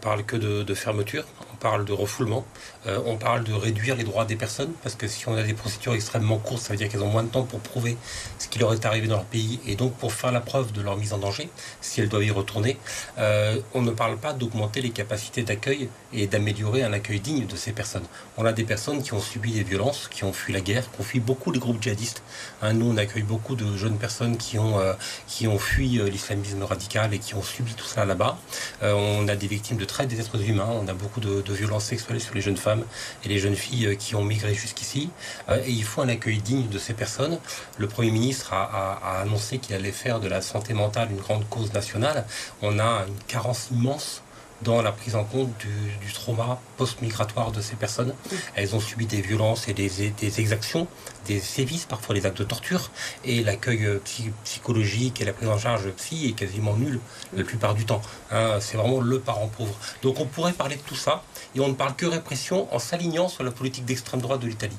parle que de fermeture, on parle de refoulement, on parle de réduire les droits des personnes, parce que si on a des procédures extrêmement courtes, ça veut dire qu'elles ont moins de temps pour prouver ce qui leur est arrivé dans leur pays, et donc pour faire la preuve de leur mise en danger, si elles doivent y retourner. On ne parle pas d'augmenter les capacités d'accueil et d'améliorer un accueil digne de ces personnes. On a des personnes qui ont subi des violences, qui ont fui la guerre, qui ont fui beaucoup les groupes djihadistes. Nous, on accueille beaucoup de jeunes personnes qui ont fui l'islamisme radical et qui ont subi tout ça là-bas. On a des victimes de traite des êtres humains, on a beaucoup de violences sexuelles sur les jeunes femmes et les jeunes filles qui ont migré jusqu'ici. Et il faut un accueil digne de ces personnes. Le Premier ministre a annoncé qu'il allait faire de la santé mentale une grande cause nationale. On a une carence immense dans la prise en compte du trauma post-migratoire de ces personnes. Elles ont subi des violences et des exactions, des sévices, parfois des actes de torture, et l'accueil psychologique et la prise en charge psy est quasiment nul la plupart du temps. C'est vraiment le parent pauvre. Donc on pourrait parler de tout ça, et on ne parle que répression en s'alignant sur la politique d'extrême droite de l'Italie.